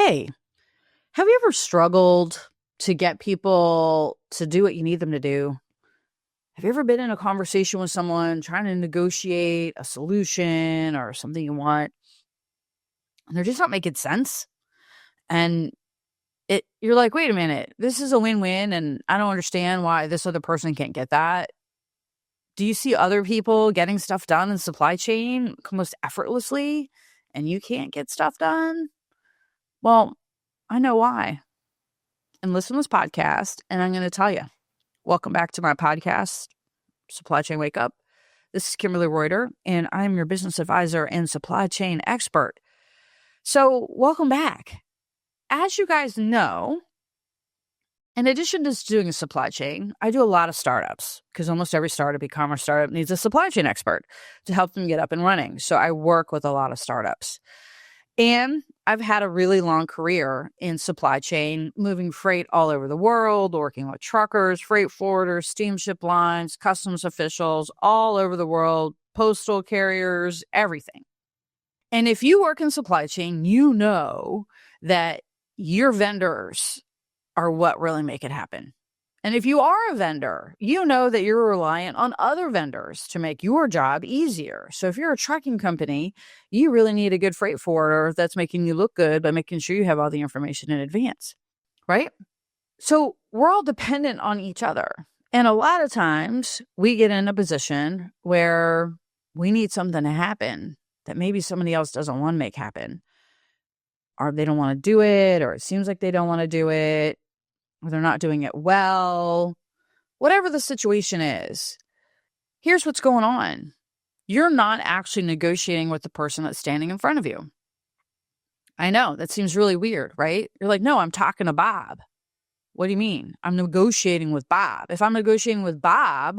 Hey, have you ever struggled to get people to do what you need them to do? Have you ever been in a conversation with someone trying to negotiate a solution or something you want, and they're just not making sense? And you're like, wait a minute, this is a win-win, and I don't understand why this other person can't get that. Do you see other people getting stuff done in supply chain almost effortlessly, and you can't get stuff done? Well, I know why. And listen to this podcast, and I'm going to tell you. Welcome back to my podcast, Supply Chain Wake Up. This is Kimberly Reuter, and I'm your business advisor and supply chain expert. So welcome back. As you guys know, in addition to doing a supply chain, I do a lot of startups because almost every startup, e-commerce startup, needs a supply chain expert to help them get up and running. So I work with a lot of startups. And I've had a really long career in supply chain, moving freight all over the world, working with truckers, freight forwarders, steamship lines, customs officials all over the world, postal carriers, everything. And if you work in supply chain, you know that your vendors are what really make it happen. And if you are a vendor, you know that you're reliant on other vendors to make your job easier. So if you're a trucking company, you really need a good freight forwarder that's making you look good by making sure you have all the information in advance, right? So we're all dependent on each other. And a lot of times we get in a position where we need something to happen that maybe somebody else doesn't want to make happen. Or they don't want to do it, or it seems like they don't want to do it, or they're not doing it well. Whatever the situation is, here's what's going on. You're not actually negotiating with the person that's standing in front of you. I know, that seems really weird, right? You're like, no, I'm talking to Bob. What do you mean? I'm negotiating with Bob. If I'm negotiating with Bob,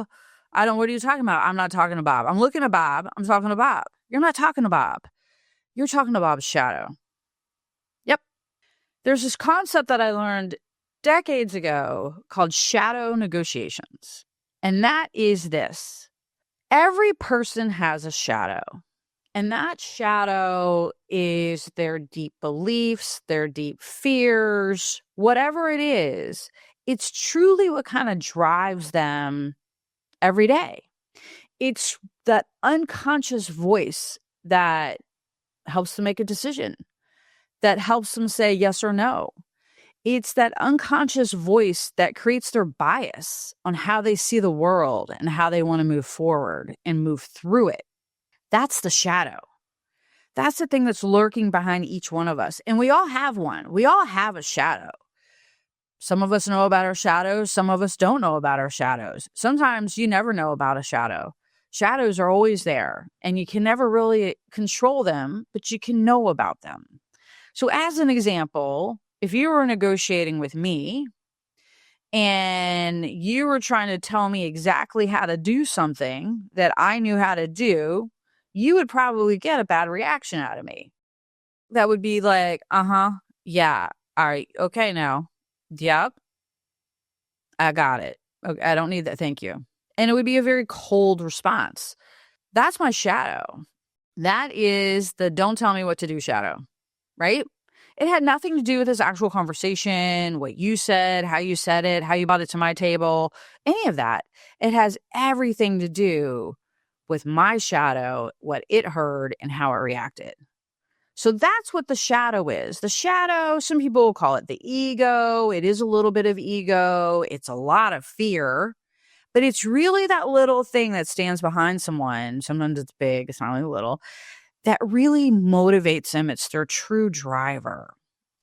what are you talking about? I'm not talking to Bob. I'm looking at Bob. I'm talking to Bob. You're not talking to Bob. You're talking to Bob's shadow. Yep. There's this concept that I learned decades ago called shadow negotiations. And that is this. Every person has a shadow. And that shadow is their deep beliefs, their deep fears, whatever it is. It's truly what kind of drives them every day. It's that unconscious voice that helps them make a decision, that helps them say yes or no. It's that unconscious voice that creates their bias on how they see the world and how they want to move forward and move through it. That's the shadow. That's the thing that's lurking behind each one of us. And we all have one. We all have a shadow. Some of us know about our shadows. Some of us don't know about our shadows. Sometimes you never know about a shadow. Shadows are always there, and you can never really control them, but you can know about them. So as an example, if you were negotiating with me and you were trying to tell me exactly how to do something that I knew how to do, you would probably get a bad reaction out of me. That would be like, yeah, all right, okay now. Yep, I got it. Okay, I don't need that, thank you. And it would be a very cold response. That's my shadow. That is the don't tell me what to do shadow, right? It had nothing to do with this actual conversation, what you said, how you said it, how you brought it to my table, any of that. It has everything to do with my shadow, what it heard, and how it reacted. So that's what the shadow is. The shadow, some people will call it the ego. It is a little bit of ego. It's a lot of fear. But it's really that little thing that stands behind someone. Sometimes it's big, it's not really little. That really motivates them. It's their true driver.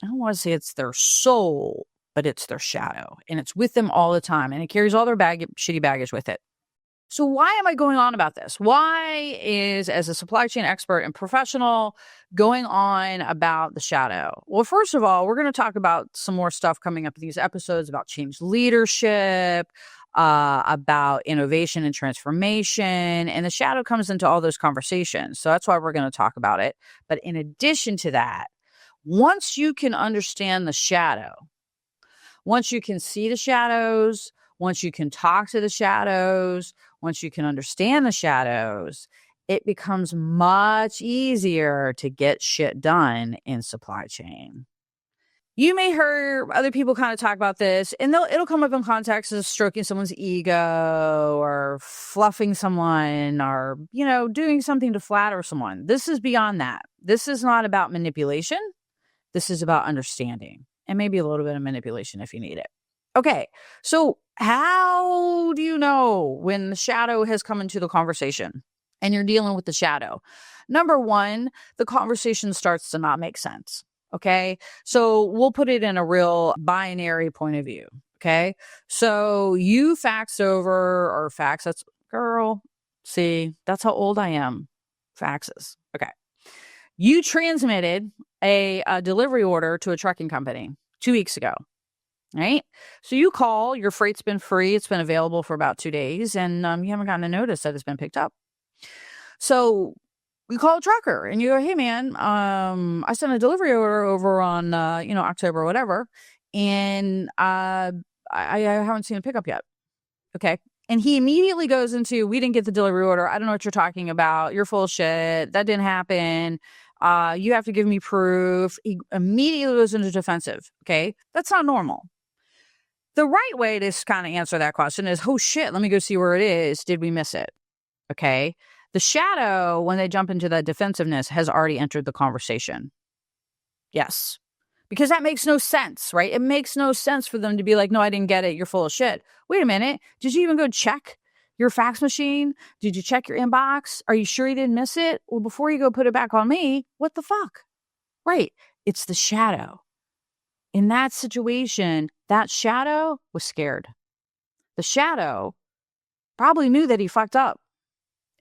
I don't want to say it's their soul, but it's their shadow. And it's with them all the time. And it carries all their shitty baggage with it. So why am I going on about this? Why is, as a supply chain expert and professional, going on about the shadow? Well, first of all, we're going to talk about some more stuff coming up in these episodes about change leadership, about innovation and transformation. And the shadow comes into all those conversations. So that's why we're going to talk about it. But in addition to that, once you can understand the shadow, once you can see the shadows, once you can talk to the shadows, once you can understand the shadows, it becomes much easier to get shit done in supply chain. You may hear other people kind of talk about this, and it'll come up in context as stroking someone's ego or fluffing someone or, doing something to flatter someone. This is beyond that. This is not about manipulation. This is about understanding and maybe a little bit of manipulation if you need it. Okay, so how do you know when the shadow has come into the conversation and you're dealing with the shadow? Number one, the conversation starts to not make sense. Okay, so we'll put it in a real binary point of view. Okay, so you faxed over or that's girl. See, that's how old I am. Faxes. Okay, you transmitted a delivery order to a trucking company 2 weeks ago. Right? So you call, your freight's been free. It's been available for about 2 days, and you haven't gotten a notice that it's been picked up. So we call a trucker and you go, hey man, I sent a delivery order over on, October or whatever. And, I haven't seen a pickup yet. Okay. And he immediately goes into, we didn't get the delivery order. I don't know what you're talking about. You're full of shit. That didn't happen. You have to give me proof. He immediately goes into defensive. Okay. That's not normal. The right way to kind of answer that question is, oh shit, let me go see where it is. Did we miss it? Okay. The shadow, when they jump into that defensiveness, has already entered the conversation. Yes. Because that makes no sense, right? It makes no sense for them to be like, no, I didn't get it. You're full of shit. Wait a minute. Did you even go check your fax machine? Did you check your inbox? Are you sure you didn't miss it? Well, before you go put it back on me, what the fuck? Right. It's the shadow. In that situation, that shadow was scared. The shadow probably knew that he fucked up.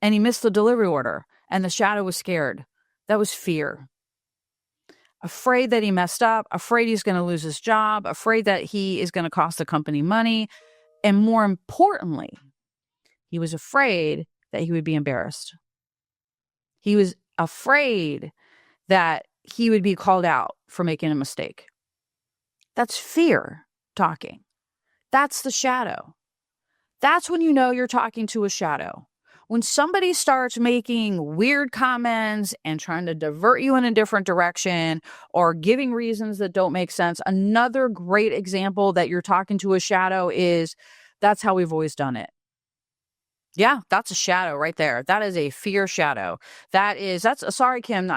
And he missed the delivery order. And the shadow was scared. That was fear. Afraid that he messed up. Afraid he's going to lose his job. Afraid that he is going to cost the company money. And more importantly, he was afraid that he would be embarrassed. He was afraid that he would be called out for making a mistake. That's fear talking. That's the shadow. That's when you know you're talking to a shadow. When somebody starts making weird comments and trying to divert you in a different direction or giving reasons that don't make sense, another great example that you're talking to a shadow is that's how we've always done it. Yeah, that's a shadow right there. That is a fear shadow. Sorry, Kim.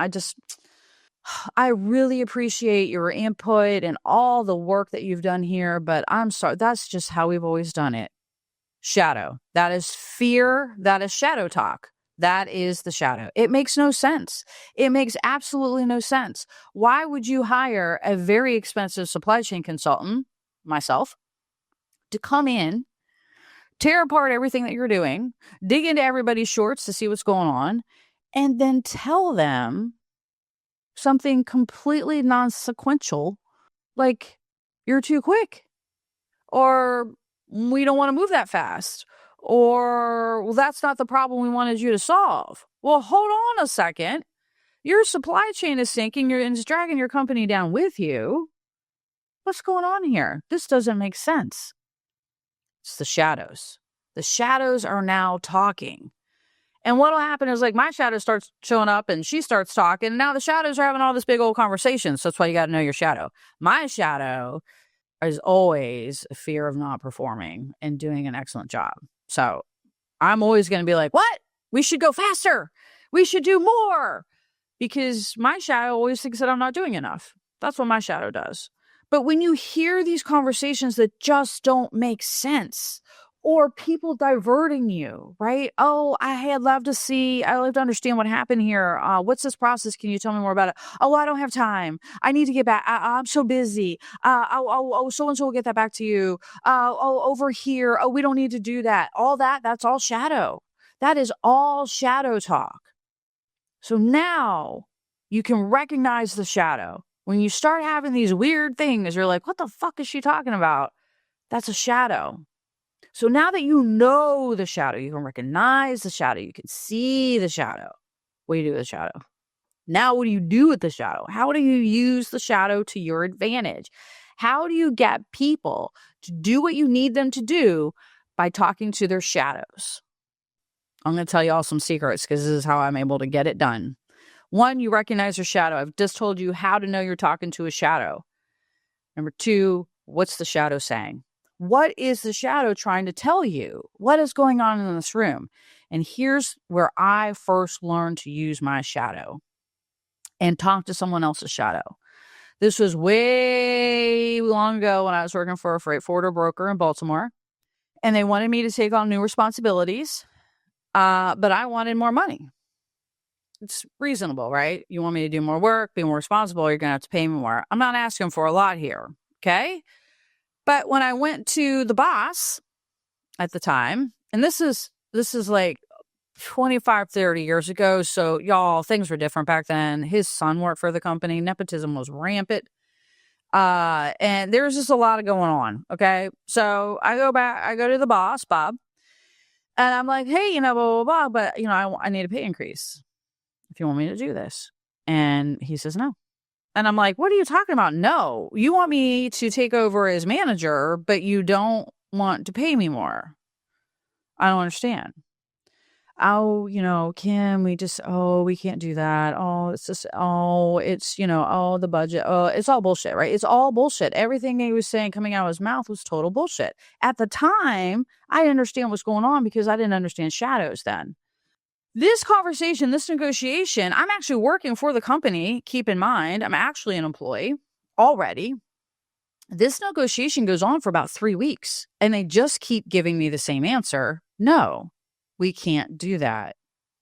I really appreciate your input and all the work that you've done here, but I'm sorry. That's just how we've always done it. Shadow. That is fear. That is shadow talk. That is the shadow. It makes no sense. It makes absolutely no sense. Why would you hire a very expensive supply chain consultant, myself, to come in, tear apart everything that you're doing, dig into everybody's shorts to see what's going on, and then tell them something completely non-sequential, like you're too quick, or we don't want to move that fast, or well, that's not the problem we wanted you to solve. Well, hold on a second. Your supply chain is sinking. It's dragging your company down with you. What's going on here? This doesn't make sense. It's the shadows. The shadows are now talking. And what'll happen is like my shadow starts showing up and she starts talking. And now the shadows are having all this big old conversation. So that's why you got to know your shadow. My shadow is always a fear of not performing and doing an excellent job. So I'm always going to be like, what? We should go faster. We should do more. Because my shadow always thinks that I'm not doing enough. That's what my shadow does. But when you hear these conversations that just don't make sense, or people diverting you, right? Oh, I'd love to understand what happened here. What's this process? Can you tell me more about it? Oh, I don't have time. I need to get back. I'm so busy. So-and-so will get that back to you. Over here. Oh, we don't need to do that. All that's all shadow. That is all shadow talk. So now you can recognize the shadow. When you start having these weird things, you're like, what the fuck is she talking about? That's a shadow. So now that you know the shadow, you can recognize the shadow, you can see the shadow. What do you do with the shadow? Now, what do you do with the shadow? How do you use the shadow to your advantage? How do you get people to do what you need them to do by talking to their shadows? I'm going to tell you all some secrets because this is how I'm able to get it done. One, you recognize your shadow. I've just told you how to know you're talking to a shadow. Number two, what's the shadow saying? What is the shadow trying to tell you? What is going on in this room? And here's where I first learned to use my shadow and talk to someone else's shadow. This was way long ago when I was working for a freight forwarder broker in Baltimore, and they wanted me to take on new responsibilities, but I wanted more money. It's reasonable, right? You want me to do more work, be more responsible, you're going to have to pay me more. I'm not asking for a lot here, okay? But when I went to the boss at the time, and this is like 25, 30 years ago. So y'all, things were different back then. His son worked for the company. Nepotism was rampant. And there's just a lot of going on. Okay. So I go to the boss, Bob, and I'm like, hey, blah, blah, blah, but I need a pay increase if you want me to do this. And he says, no. And I'm like, what are you talking about? No, you want me to take over as manager, but you don't want to pay me more. I don't understand. Oh, Kim, we can't do that. Oh, it's just, the budget. Oh, it's all bullshit, right? It's all bullshit. Everything he was saying coming out of his mouth was total bullshit. At the time, I didn't understand what's going on because I didn't understand shadows then. This conversation, this negotiation, I'm actually working for the company. Keep in mind, I'm actually an employee already. This negotiation goes on for about 3 weeks, and they just keep giving me the same answer. No, we can't do that.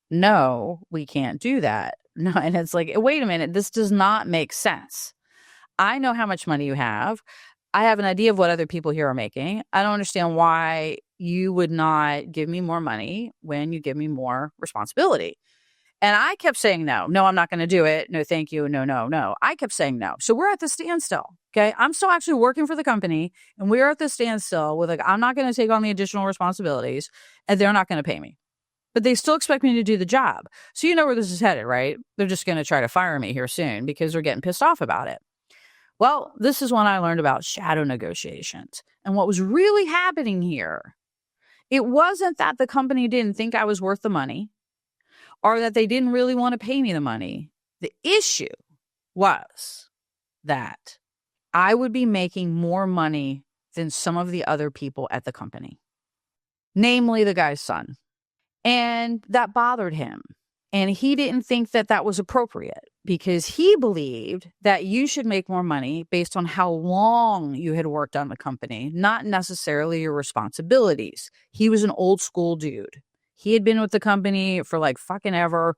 No, we can't do that. No, and it's like, wait a minute, this does not make sense. I know how much money you have. I have an idea of what other people here are making. I don't understand why you would not give me more money when you give me more responsibility. And I kept saying no. No, I'm not going to do it. No, thank you. No, no, no. I kept saying no. So we're at the standstill. Okay. I'm still actually working for the company, and we're at the standstill with I'm not going to take on the additional responsibilities, and they're not going to pay me. But they still expect me to do the job. So you know where this is headed, right? They're just going to try to fire me here soon because they're getting pissed off about it. Well, this is when I learned about shadow negotiations. And what was really happening here, it wasn't that the company didn't think I was worth the money or that they didn't really want to pay me the money. The issue was that I would be making more money than some of the other people at the company, namely the guy's son. And that bothered him. And he didn't think that that was appropriate because he believed that you should make more money based on how long you had worked on the company, not necessarily your responsibilities. He was an old school dude. He had been with the company for like fucking ever.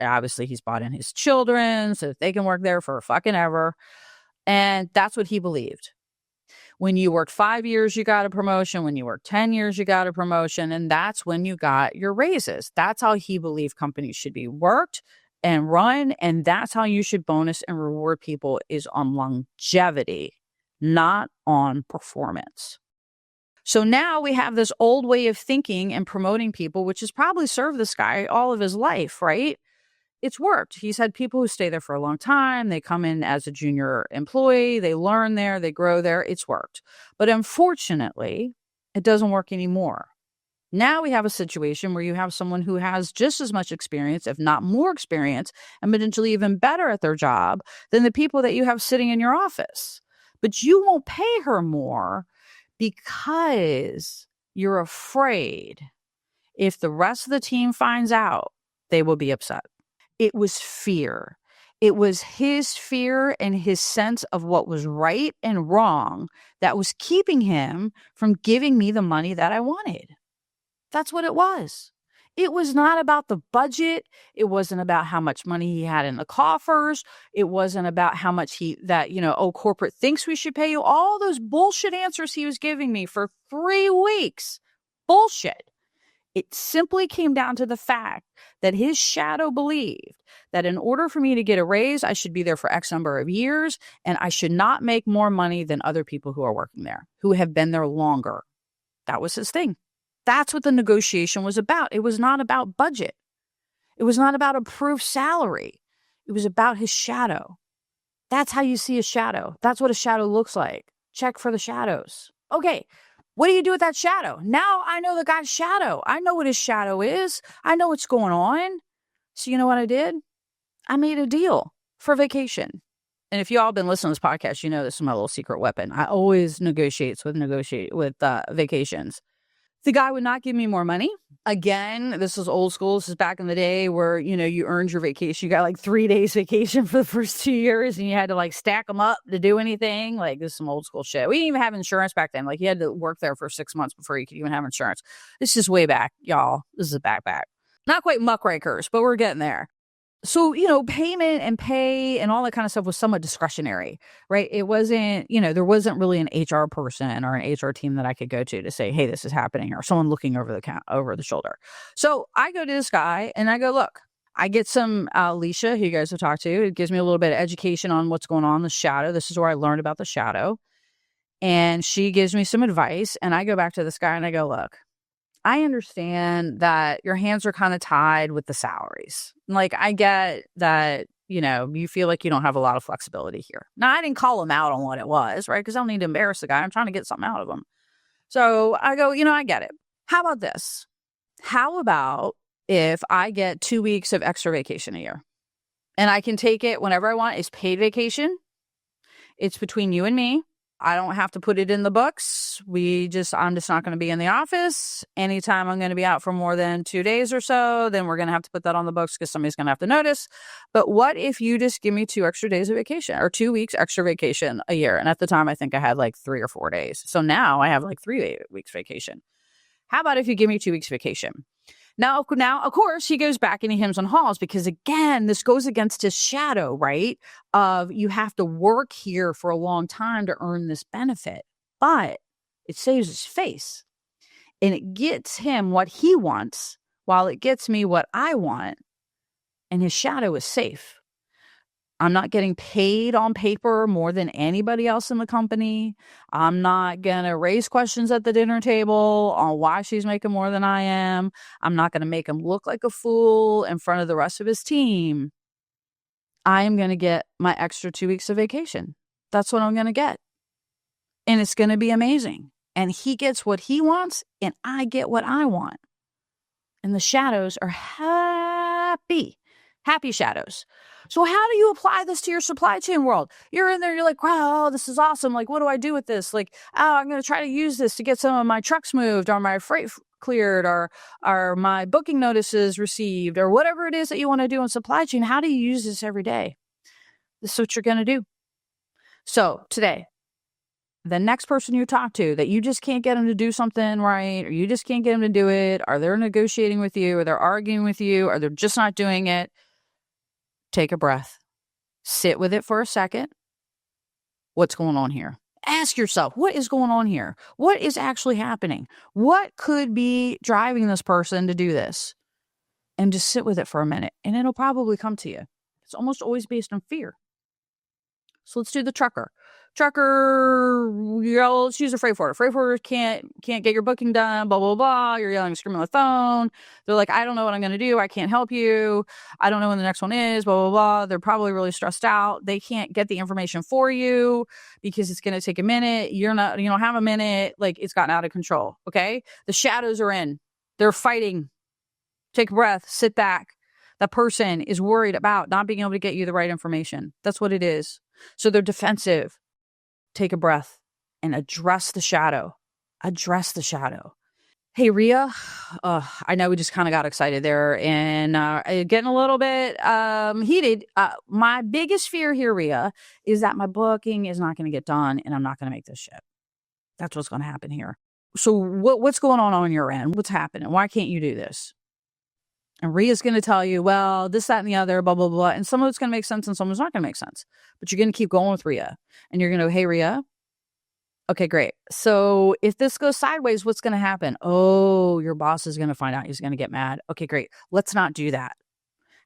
Obviously, he's brought in his children so that they can work there for fucking ever. And that's what he believed. When you worked 5 years, you got a promotion. When you worked 10 years, you got a promotion. And that's when you got your raises. That's how he believed companies should be worked and run. And that's how you should bonus and reward people, is on longevity, not on performance. So now we have this old way of thinking and promoting people, which has probably served this guy all of his life, right? It's worked. He's had people who stay there for a long time. They come in as a junior employee. They learn there. They grow there. It's worked. But unfortunately, it doesn't work anymore. Now we have a situation where you have someone who has just as much experience, if not more experience, and potentially even better at their job than the people that you have sitting in your office. But you won't pay her more because you're afraid if the rest of the team finds out, they will be upset. It was fear. It was his fear and his sense of what was right and wrong that was keeping him from giving me the money that I wanted. That's what it was. It was not about the budget. It wasn't about how much money he had in the coffers. It wasn't about how much corporate thinks we should pay you. All those bullshit answers he was giving me for 3 weeks. Bullshit. It simply came down to the fact that his shadow believed that in order for me to get a raise, I should be there for X number of years, and I should not make more money than other people who are working there, who have been there longer. That was his thing. That's what the negotiation was about. It was not about budget. It was not about approved salary. It was about his shadow. That's how you see a shadow. That's what a shadow looks like. Check for the shadows. Okay. What do you do with that shadow? Now I know the guy's shadow. I know what his shadow is. I know what's going on. So you know what I did? I made a deal for vacation. And if you all have been listening to this podcast, you know this is my little secret weapon. I always negotiate with vacations. The guy would not give me more money. Again, this is old school. This is back in the day where, you earned your vacation. You got like 3 days vacation for the first 2 years and you had to like stack them up to do anything. Like this is some old school shit. We didn't even have insurance back then. Like you had to work there for 6 months before you could even have insurance. This is way back, y'all. This is back. Not quite muckrakers, but we're getting there. So, payment and pay and all that kind of stuff was somewhat discretionary, right? It wasn't, there wasn't really an HR person or an HR team that I could go to say, hey, this is happening, or someone looking over the shoulder. So I go to this guy and I go, look, I get some Alicia, who you guys have talked to. It gives me a little bit of education on what's going on in the shadow. This is where I learned about the shadow. And she gives me some advice. And I go back to this guy and I go, look, I understand that your hands are kind of tied with the salaries. Like, I get that, you feel like you don't have a lot of flexibility here. Now, I didn't call him out on what it was, right? Because I don't need to embarrass the guy. I'm trying to get something out of him. So I go, I get it. How about this? How about if I get 2 weeks of extra vacation a year? And I can take it whenever I want. It's paid vacation. It's between you and me. I don't have to put it in the books. I'm just not going to be in the office. Anytime I'm going to be out for more than 2 days or so, then we're going to have to put that on the books because somebody's going to have to notice. But what if you just give me 2 extra days of vacation or 2 weeks extra vacation a year? And at the time, I think I had like 3 or 4 days. So now I have like 3 weeks vacation. How about if you give me 2 weeks vacation? Now, of course, he goes back and he hems and haws because, again, this goes against his shadow, right? Of you have to work here for a long time to earn this benefit. But it saves his face. And it gets him what he wants while it gets me what I want. And his shadow is safe. I'm not getting paid on paper more than anybody else in the company. I'm not going to raise questions at the dinner table on why she's making more than I am. I'm not going to make him look like a fool in front of the rest of his team. I am going to get my extra 2 weeks of vacation. That's what I'm going to get. And it's going to be amazing. And he gets what he wants and I get what I want. And the shadows are happy shadows. So how do you apply this to your supply chain world? You're in there, you're like, wow, this is awesome. Like, what do I do with this? Like, I'm going to try to use this to get some of my trucks moved or my freight cleared or my booking notices received or whatever it is that you want to do in supply chain. How do you use this every day? This is what you're going to do. So today, the next person you talk to that you just can't get them to do something right, or you just can't get them to do it, or they're negotiating with you, or they're arguing with you, or they're just not doing it, take a breath. Sit with it for a second. What's going on here? Ask yourself, what is going on here? What is actually happening? What could be driving this person to do this? And just sit with it for a minute, and it'll probably come to you. It's almost always based on fear. So let's do the trucker. Let's use a freight forwarder. Freight forwarder can't get your booking done, blah, blah, blah. You're yelling, screaming on the phone. They're like, I don't know what I'm going to do. I can't help you. I don't know when the next one is, blah, blah, blah. They're probably really stressed out. They can't get the information for you because it's going to take a minute. You don't have a minute. Like, it's gotten out of control. Okay. The shadows are in. They're fighting. Take a breath, sit back. That person is worried about not being able to get you the right information. That's what it is. So they're defensive. Take a breath and address the shadow. Address the shadow. Hey, Rhea, I know we just kind of got excited there and getting a little bit heated. My biggest fear here, Rhea, is that my booking is not going to get done and I'm not going to make this ship. That's what's going to happen here. So what's going on your end? What's happening? Why can't you do this? And Rhea's going to tell you, well, this, that, and the other, blah, blah, blah. And some of it's going to make sense and some of it's not going to make sense. But you're going to keep going with Rhea. And you're going to go, hey, Rhea. Okay, great. So if this goes sideways, what's going to happen? Oh, your boss is going to find out. He's going to get mad. Okay, great. Let's not do that.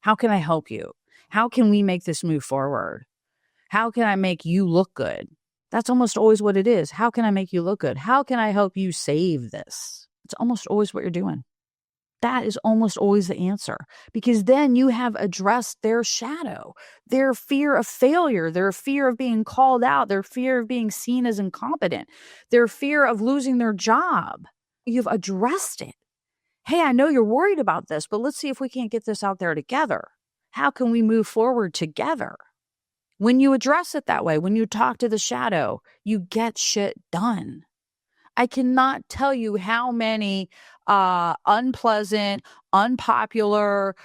How can I help you? How can we make this move forward? How can I make you look good? That's almost always what it is. How can I make you look good? How can I help you save this? It's almost always what you're doing. That is almost always the answer, because then you have addressed their shadow, their fear of failure, their fear of being called out, their fear of being seen as incompetent, their fear of losing their job. You've addressed it. Hey, I know you're worried about this, but let's see if we can't get this out there together. How can we move forward together? When you address it that way, when you talk to the shadow, you get shit done. I cannot tell you how many unpleasant, unpopular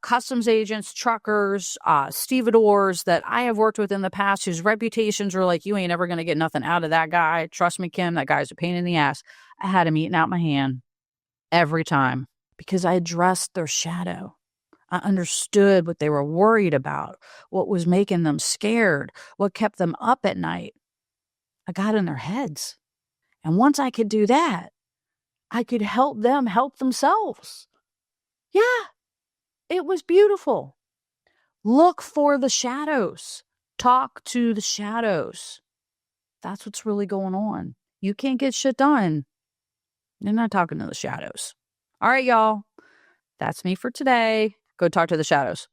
customs agents, truckers, stevedores that I have worked with in the past whose reputations are like, you ain't ever going to get nothing out of that guy. Trust me, Kim, that guy's a pain in the ass. I had him eating out my hand every time because I addressed their shadow. I understood what they were worried about, what was making them scared, what kept them up at night. I got in their heads. And once I could do that, I could help them help themselves. Yeah, it was beautiful. Look for the shadows. Talk to the shadows. That's what's really going on. You can't get shit done. You're not talking to the shadows. All right, y'all. That's me for today. Go talk to the shadows.